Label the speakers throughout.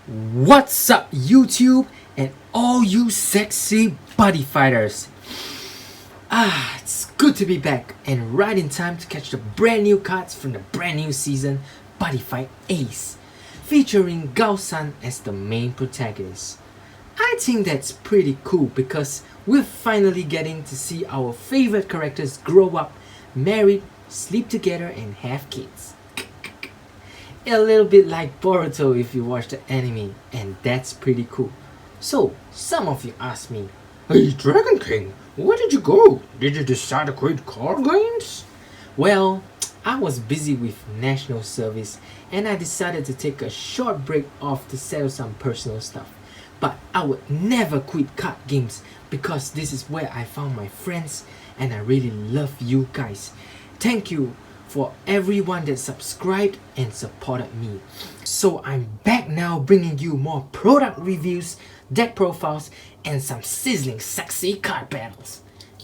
Speaker 1: What's up, YouTube and all you sexy buddy fighters? It's good to be back and right in time to catch the brand new cards from the brand new season Buddyfight ACE, featuring Gao-san as the main protagonist. I think that's pretty cool because we're finally getting to see our favorite characters grow up, married, sleep together and have kids. A little bit like Boruto if you watch the anime, and that's pretty cool. So, some of you asked me, "Hey Dragon King, where did you go? Did you decide to quit card games?" Well, I was busy with national service and I decided to take a short break off to settle some personal stuff. But I would never quit card games because this is where I found my friends and I really love you guys. Thank you for everyone that subscribed and supported me. So I'm back now bringing you more product reviews, deck profiles, and some sizzling sexy card battles.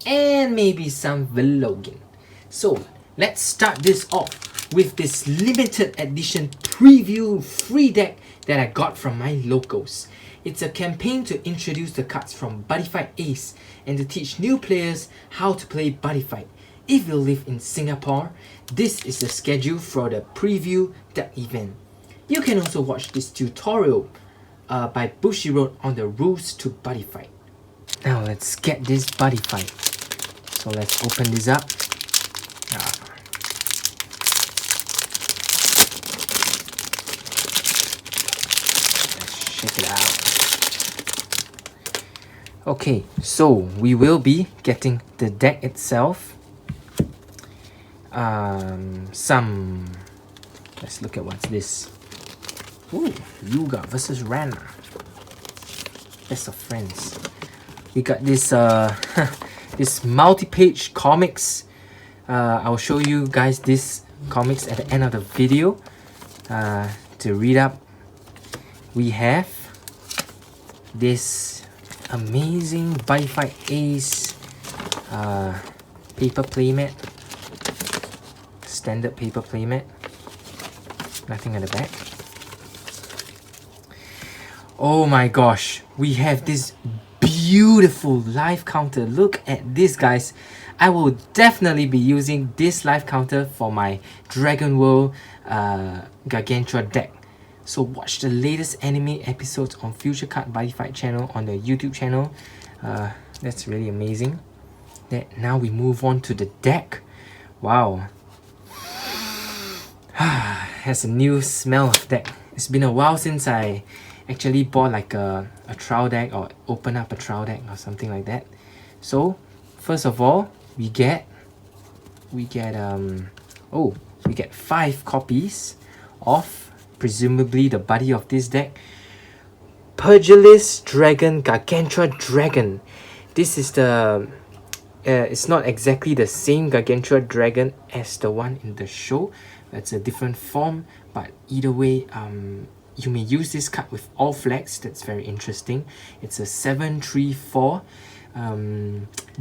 Speaker 1: And maybe some vlogging. So let's start this off with this limited edition preview free deck that I got from my locals. It's a campaign to introduce the cards from Buddyfight ACE and to teach new players how to play Buddyfight. If you live in Singapore, this is the schedule for the preview deck event. You can also watch this tutorial by Bushiroad on the rules to Buddyfight. Now let's get this Buddyfight. So let's open this up. Let's check it out. Okay, so we will be getting the deck itself. Let's look at what's this. Ooh, Yuga versus Rana. Best of friends. We got this this multi-page comics. I'll show you guys this comics at the end of the video. To read up, we have this amazing Buddyfight ACE paper playmat. Standard paper playmat. Nothing at the back. Oh my gosh, we have this beautiful life counter. Look at this, guys. I will definitely be using this life counter for my Dragon World Gargantuan deck. So watch the latest anime episodes on Future Card Buddyfight channel on the YouTube channel. That's really amazing. Now we move on to the deck. Wow. Has a new smell of deck. It's been a while since I actually bought like a trial deck or open up a trial deck or something like that. So first of all, we get 5 copies of presumably the body of this deck, Untitled Dragon, Gargantuan Dragon. This is the it's not exactly the same Gargantuan Dragon as the one in the show. It's a different form, but either way, you may use this card with all flags. That's very interesting. It's a 7/3/4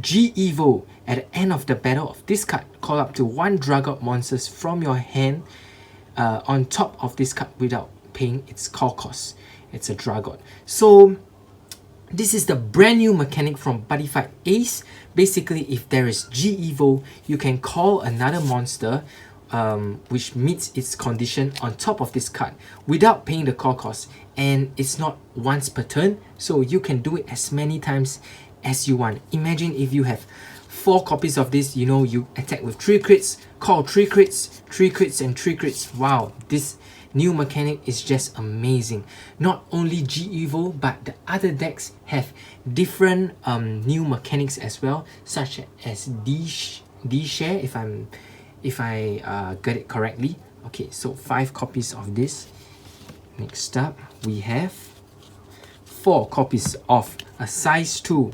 Speaker 1: G-Evo. At the end of the battle of this card, call up to 1 Dragon monsters from your hand on top of this card without paying its call cost. It's a Dragon. So this is the brand new mechanic from Buddyfight ACE. Basically, if there is G-Evo, you can call another monster which meets its condition on top of this card without paying the call cost, and it's not once per turn, so you can do it as many times as you want. Imagine if you have 4 copies of this, you attack with 3 crits, call 3 crits, 3 crits and 3 crits. Wow, this new mechanic is just amazing. Not only G-Evo, but the other decks have different new mechanics as well, such as D-Share, if I get it correctly. Okay, so 5 copies of this. Next up, we have 4 copies of a size 2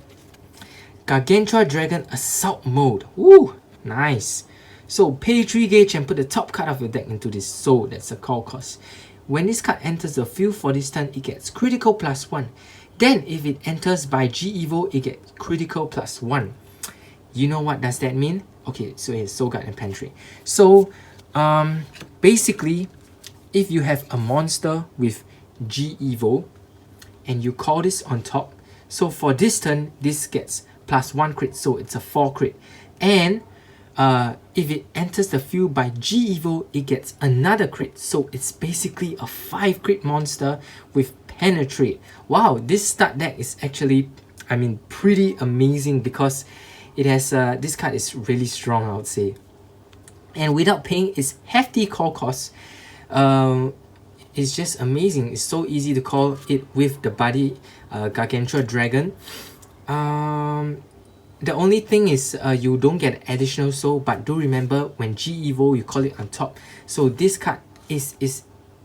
Speaker 1: Gargantuan Dragon Assault Mode. Ooh, nice. So pay 3 gauge and put the top card of your deck into this. So that's a call cost. When this card enters the field for this turn, it gets critical +1. Then if it enters by G-Evo, it gets critical +1. You know what does that mean? Okay, so it's Soul Guard and Pantry. So basically, if you have a monster with G Evo, and you call this on top. So for this turn, this gets +1 crit, so it's a 4 crit. And if it enters the field by G Evo, it gets another crit. So it's basically a 5 crit monster with Penetrate. Wow, this start deck is actually, I mean, pretty amazing because it has, this card is really strong, I would say. And without paying its hefty call cost, it's just amazing. It's so easy to call it with the Buddy Gargantuan Dragon. The only thing is you don't get additional soul, but do remember when G Evo you call it on top. So this card is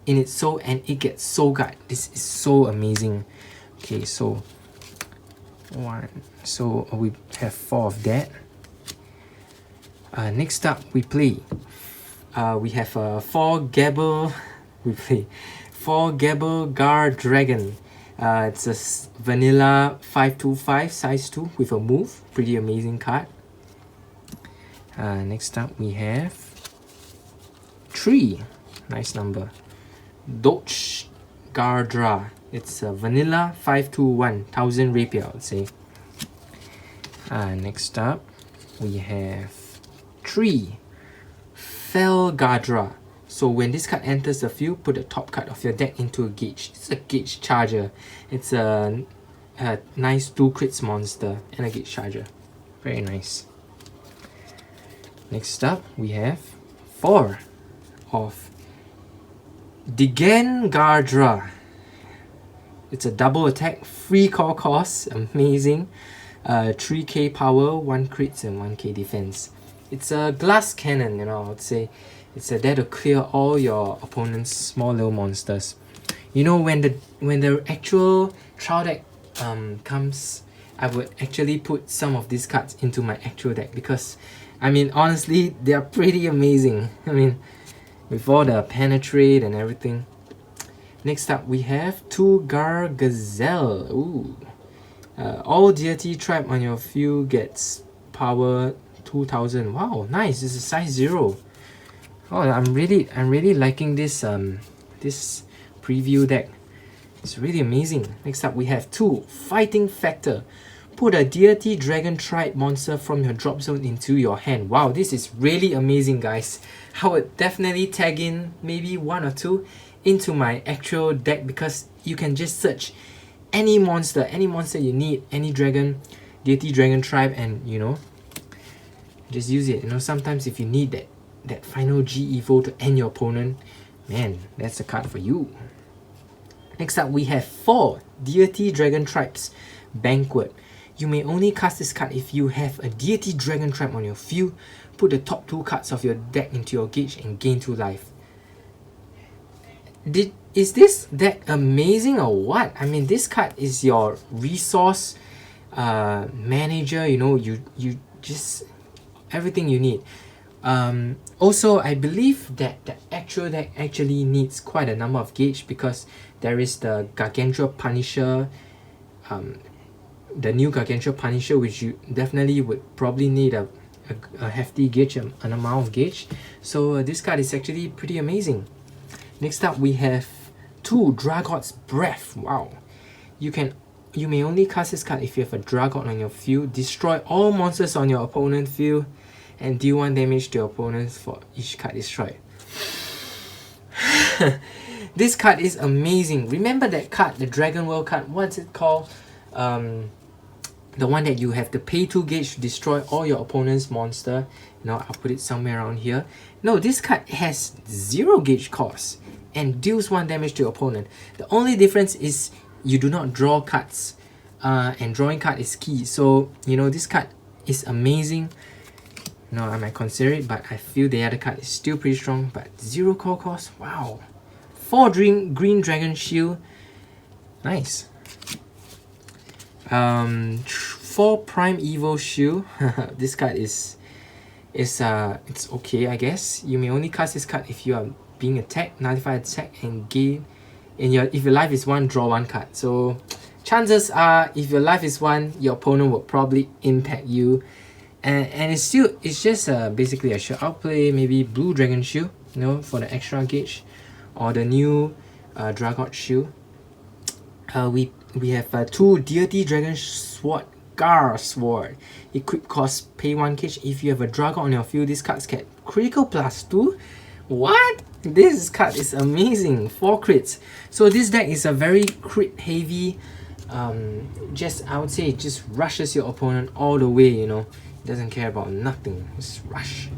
Speaker 1: in its soul and it gets soul guard. This is so amazing. Okay, so we have 4 of that. Next up we play. We have 4 Gabble. We play 4 Gargantuan Dragon. It's a vanilla 5/5 size 2 with a move. Pretty amazing card. Next up we have 3. Nice number. Doge Gardra. It's a vanilla 5/1 1000 rapier, I would say. Next up we have 3 Felgadra. So when this card enters the field, put the top card of your deck into a gauge. It's a gauge charger. It's a nice 2 crits monster and a gauge charger. Very nice. Next up, we have 4 of Digengardra. It's a double attack, free call cost, amazing. 3k power, 1 crits and 1k defense. It's a glass cannon, you know, I would say. It's there to clear all your opponent's small little monsters. You know, when the actual trial deck comes, I would actually put some of these cards into my actual deck because, I mean, honestly, they are pretty amazing. I mean, with all the Penetrate and everything. Next up, we have 2 Gargazelle. Ooh. All deity tribe on your field gets power 2000. Wow, nice. This is size 0. Oh, I'm really liking this this preview deck. It's really amazing. Next up we have 2 Fighting Factor. Put a deity dragon tribe monster from your drop zone into your hand. Wow, this is really amazing, guys. I would definitely tag in maybe 1 or 2 into my actual deck because you can just search any monster you need, any dragon, deity dragon tribe, and you know, just use it. You know, sometimes if you need that final G Evo to end your opponent, man, that's a card for you. Next up we have 4 Deity Dragon Tribes Banquet. You may only cast this card if you have a Deity Dragon Tribe on your field. Put the top 2 cards of your deck into your gauge and gain 2 life. Is this deck amazing or what? I mean, this card is your resource manager, you know, you just everything you need. Also, I believe that the actual deck actually needs quite a number of gauge because there is the Gargantuan Punisher, the new Gargantuan Punisher, which you definitely would probably need a hefty gauge, an amount of gauge. So this card is actually pretty amazing. Next up, we have 2 Dragon's Breath. Wow, you may only cast this card if you have a Dragon on your field. Destroy all monsters on your opponent's field and deal 1 damage to your opponents for each card destroyed. This card is amazing. Remember that card, the Dragon World card, what's it called? The one that you have to pay 2 gauge to destroy all your opponent's monster. Now I'll put it somewhere around here. No, this card has 0 gauge cost and deals 1 damage to your opponent. The only difference is you do not draw cards, and drawing card is key. So, you know, this card is amazing. No, I might consider it, but I feel the other card is still pretty strong. But 0 core cost, wow. 4 green dragon shield, nice. 4 prime evil shield. This card is it's okay, I guess. You may only cast this card if you are being attacked, nullify attack, and gain. If your life is 1, draw 1 card. So chances are, if your life is 1, your opponent will probably impact you. And it's just basically a shield. I'll play maybe blue dragon shield, you know, for the extra gauge, or the new Dragon shield. We have 2 Deity Dragon Sword, Gar Sword. Equip cost pay 1 cage. If you have a Dragon on your field, this card get critical +2. What? This card is amazing. 4 crits. So this deck is a very crit heavy. I would say it just rushes your opponent all the way, you know. It doesn't care about nothing. Just rush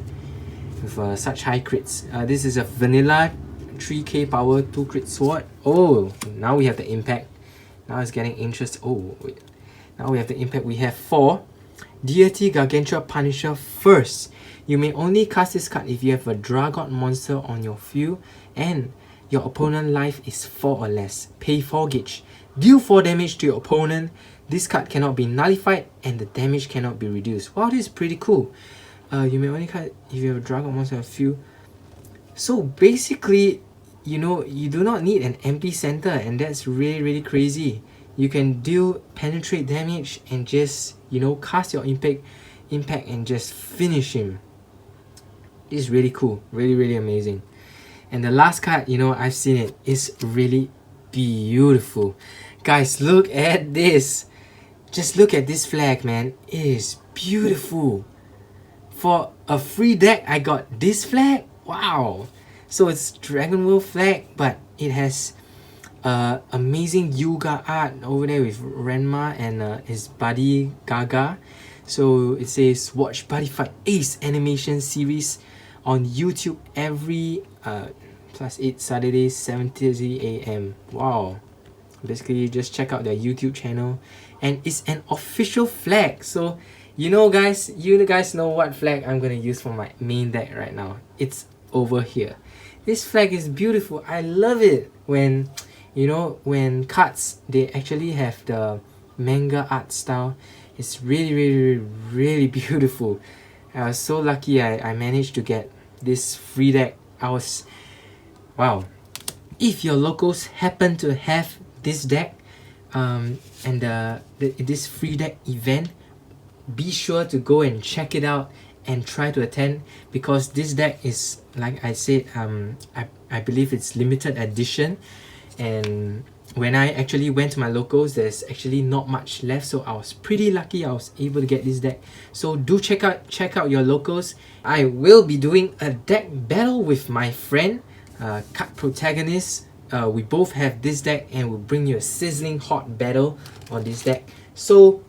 Speaker 1: with such high crits. This is a vanilla 3k power 2 crit sword. Oh, now we have the impact. Now it's getting interest. Oh, wait. Now we have the impact. We have 4 Deity Gargantuan Punisher first. You may only cast this card if you have a Dragon monster on your field and your opponent's life is 4 or less. Pay 4 gauge. Deal 4 damage to your opponent. This card cannot be nullified and the damage cannot be reduced. Wow, this is pretty cool. You may only cast if you have a Dragon monster on your field. So basically, you know, you do not need an empty center, and that's really crazy. You can deal penetrate damage and just, you know, cast your impact and just finish him. This is really cool, really amazing. And the last card, you know, I've seen it, is really beautiful. Guys, look at this. Just look at this flag, man. It is beautiful. For a free deck, I got this flag. Wow. So it's Dragon World flag, but it has amazing Yuga art over there with Renma and his buddy Gaga. So it says watch Buddyfight ACE animation series on YouTube every +8 Saturdays 7:30 AM. Wow. Basically just check out their YouTube channel, and it's an official flag. So you guys know what flag I'm gonna use for my main deck right now. It's over here. This flag is beautiful. I love it when, you know, when cards they actually have the manga art style. It's really beautiful. I was so lucky I managed to get this free deck. Wow. If your locals happen to have this deck and this free deck event, be sure to go and check it out and try to attend, because this deck is, like I said, I believe it's limited edition, and when I actually went to my locals, there's actually not much left, so I was pretty lucky I was able to get this deck. So do check out your locals. I will be doing a deck battle with my friend, Card Protagonist. We both have this deck and we'll bring you a sizzling hot battle on this deck. So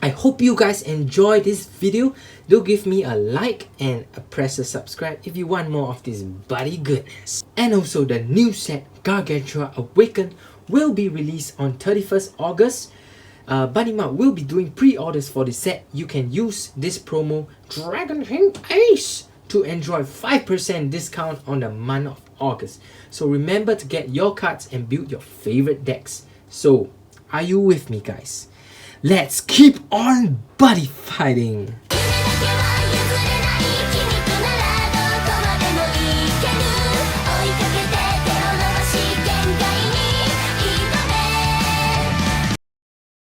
Speaker 1: I hope you guys enjoy this video. Do give me a like and press the subscribe if you want more of this buddy goodness. And also the new set Gargantuan Awaken will be released on 31st August. Buddyfight will be doing pre-orders for the set. You can use this promo Gargantuan ACE to enjoy 5% discount on the month of August. So remember to get your cards and build your favorite decks. So are you with me, guys? Let's keep on buddy fighting!